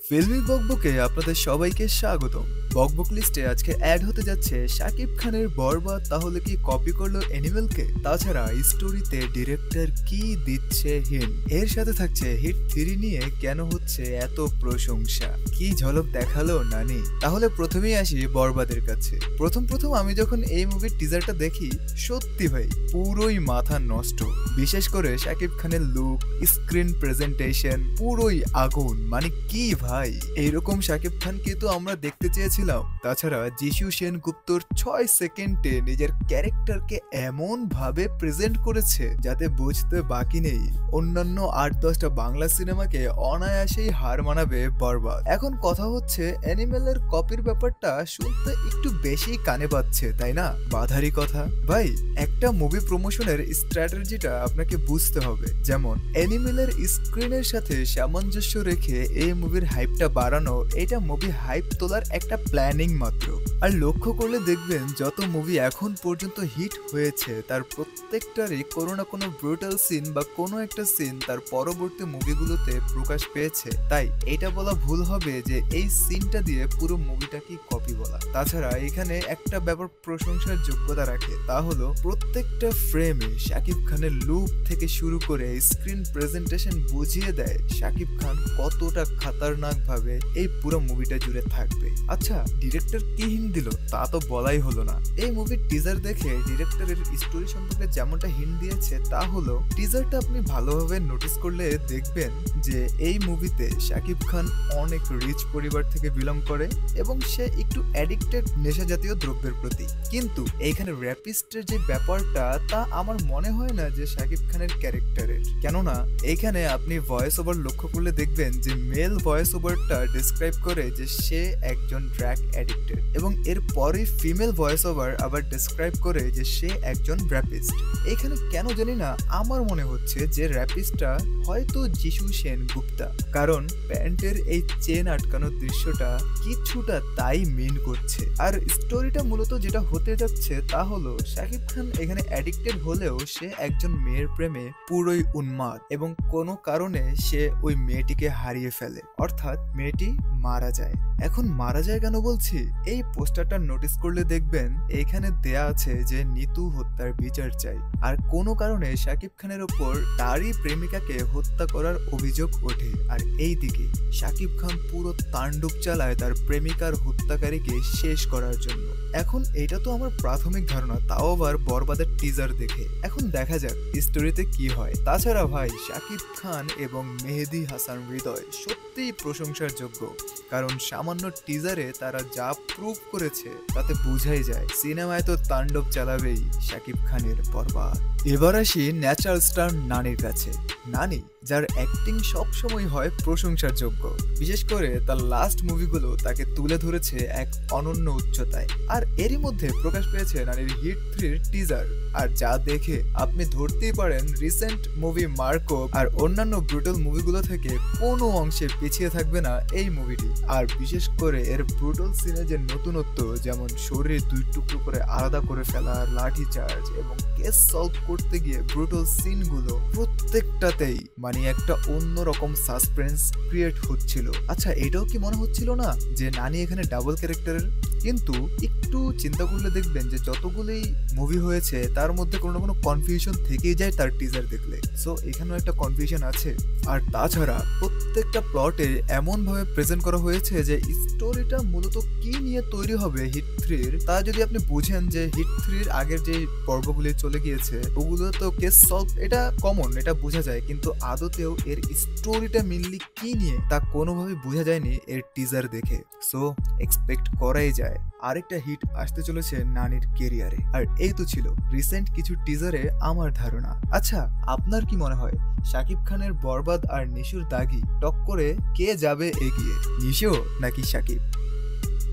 ফিল্মি বকবকে আপনাদের সবাইকে স্বাগতম। বকবক লিস্টে আজকে অ্যাড হতে যাচ্ছে শাকিব খানের বরবাদ তাহলে কি কপি করলো অ্যানিমেলকে। তাছাড়া স্টোরিতে ডিরেক্টর কি দিচ্ছে হিন্ট, এর সাথে থাকছে হিট 3 নিয়ে কেন হচ্ছে এত প্রশংসা, কি ঝলক দেখালো নানি। তাহলে প্রথমেই আসি বরবাদের কাছে। প্রথম আমি যখন এই মুভির টিজারটা দেখি, সত্যি ভাই পুরোই মাথা নষ্ট। বিশেষ করে শাকিব খানের লুক, স্ক্রিন প্রেজেন্টেশন পুরোই আগুন। মানে কি ভাই, এইরকম শাকিব খানকে তো আমরা দেখতে চেয়েছিলাম। তাছাড়া যিশু সেনগুপ্তর 6 সেকেন্ডে নিজের ক্যারেক্টারকে এমন ভাবে প্রেজেন্ট করেছে যাতে বুঝতে বাকি নেই অন্যান্য 8-10টা বাংলা সিনেমাকে অনায়াসেই হার মানাবে বরবাদ। এখন কথা হচ্ছে অ্যানিমেলের কপির ব্যাপারটা শুনতে একটু বেশি কানে পাচ্ছে, তাই না? বাধারই কথা ভাই। একটা মুভি প্রমোশনের স্ট্র্যাটেজিটা আপনাকে বুঝতে হবে। যেমন অ্যানিমেলের স্ক্রিনের সাথে সামঞ্জস্য রেখে এই মুভির হাইপটা বাড়ানো, এটা মুভি হাইপ তোলার একটা প্ল্যানিং মাত্র। আর লক্ষ্য করলে দেখবেন যত মুভি এখন পর্যন্ত হিট হয়েছে তার প্রত্যেকটারই কোনো না কোনো ব্রুটাল সিন বা কোনো একটা সিন তার পরবর্তী মুভিগুলোতে প্রকাশ পেয়েছে। তাই এটা বলা ভুল হবে যে এই সিনটা দিয়ে পুরো মুভিটাকে কপি বলা। তাছাড়া এখানে একটা ব্যাপার প্রশংসার যোগ্যতা রাখে, তা হলো প্রত্যেকটা ফ্রেমে শাকিব খানের লুক থেকে শুরু করে স্ক্রিন প্রেজেন্টেশন বুঝিয়ে দেয় শাকিব খান কতটা খাতারনাক ভাবে এই পুরো মুভিটা জুড়ে থাকবে। আচ্ছা, ডিরেক্টর কি হিন্ট দিল তা তো বলাই হলো না। এই মুভির টিজার দেখে ডিরেক্টরের স্টোরি সম্পর্কে যেমনটা হিন্ট দিয়েছে তা হলো, টিজারটা আপনি ভালোভাবে নোটিস করলে দেখবেন যে এই মুভিতে শাকিব খান অনেক রিচ পরিবার থেকে বিলং করে এবং সে একটু অ্যাডিক্টেড নেশা জাতীয় দ্রব্যের প্রতি। কিন্তু এইখানে র্যাপিস্টের যে ব্যাপারটা তা আমার মনে হয় না যে শাকিব খানের ক্যারেক্টারের। কেননা এইখানে আপনি ভয়েস ওভার লক্ষ্য করলে দেখবেন যে মেল ভয়েস ওভারটা ডিসক্রাইব করে যে সে একজন ড্রাগ অ্যাডিক্টেড এবং এরপরে ফিমেল ভয়েস ওভার আবার ডিসক্রাইব করে যে সে একজন র্যাপিস্ট। এখানে কেন জানি না আমার মনে হচ্ছে যে র্যাপিস্টটা হয়তো যিশু সেনগুপ্তা, কারণ প্যান্টের এই চেন আটকানোর দৃশ্যটা কিছুটা তাই মিন করছে। আর স্টোরিটা মূলত যেটা হতে যাচ্ছে তা হলো শাকিব খান এখানে অ্যাডিক্টেড হলেও সে একজন মেয়ের প্রেমে পুরোই উন্মাদ এবং কোনো কারণে সে ওই মেয়েটিকে হারিয়ে ফেলে, অর্থাৎ মেয়েটি মারা যায়। এখন মারা যায় কেন বলছি, এই পোস্টারটা নোটিস করলে দেখবেন এখানে দেয়া আছে যে নিতু হত্যার বিচার চাই। আর কোনো কারণে শাকিব খানের ওপর তারই প্রেমিকাকে হত্যা করার অভিযোগ ওঠে। আর এই দিকে শাকিব খান পুরো তাণ্ডব চালায় তার প্রেমিকার হত্যাকারীকে শেষ করার জন্য। এখন এটা তো আমার প্রাথমিক ধারণা, তাও আবার বরবাদের টিজার দেখে। এখন দেখা যাক স্টোরিতে কি হয়। তাছাড়া ভাই শাকিব খান এবং মেহেদী হাসান হৃদয় সত্যিই প্রশংসার যোগ্য, কারণ সামান্য টিজারে তারা যা প্রুভ করেছে তাতে বোঝাই যায় সিনেমায় তো তাণ্ডব চালাবেই শাকিব খানের বরবাদ। এবার আসি ন্যাচারাল স্টার নানির কাছে। নানি যার অ্যাক্টিং সবসময় হয় প্রশংসার যোগ্য, বিশেষ করে তার লাস্ট মুভিগুলো তাকে তুলে ধরেছে এক অনন্য উচ্চতায়। আর এরই মধ্যে প্রকাশ পেয়েছে নানির হিট 3 টিজার, আর যা দেখে আপনি ধরতেই পারেন রিসেন্ট মুভি মার্কো আর অন্যান্য ব্রুটাল মুভিগুলো থেকে কোনো অংশে পিছিয়ে থাকবে না এই মুভিটি। আর বিশেষ করে এর ব্রুটাল সিনে যে নতুনত্ব, যেমন শরীর 2 টুকরো করে আলাদা করে ফেলা, লাঠি চার্জ এবং কেস সলভ করতে গিয়ে ব্রুটাল সিনগুলো প্রত্যেকটাতেই মানে একটা অন্যরকম সাসপেন্স ক্রিয়েট হচ্ছিল। আচ্ছা, এটাও কি মনে হচ্ছিল না যে নানি এখানে ডাবল ক্যারেক্টারের? কিন্তু একটু চিন্তা করলে দেখবেন যে যতগুলোই মুভি হয়েছে তার মধ্যে কোনো না কোনো কনফিউশন থেকেই যায় তার টিজার দেখলে। সো এখানেও একটা কনফিউশন আছে। আর তাছাড়া প্রত্যেকটা প্লটে এমন ভাবে প্রেজেন্ট করা হয়েছে যে স্টোরিটা মূলত কি নিয়ে তৈরি হবে হিট 3-র, তা যদি আপনি বুঝেন যে হিট 3-র আগের যে পর্বগুলি চলে গিয়েছে ওগুলো তো কেস সলভ, এটা কমন, এটা বোঝা যায়। কিন্তু আদতেও এর স্টোরিটা মেনলি কি নিয়ে তা কোনোভাবে বোঝা যায়নি এর টিজার দেখে। সো এক্সপেক্ট করাই যায় আরেকটা হিট আসতে চলেছে নানির কেরিয়ারে। আর এই তো ছিল রিসেন্ট কিছু টিজারে আমার ধারণা। আচ্ছা, আপনার কি মনে হয় শাকিব খানের বরবাদ আর নিশুর দাগি টক্করে কে যাবে এগিয়ে, নিশো নাকি শাকিব?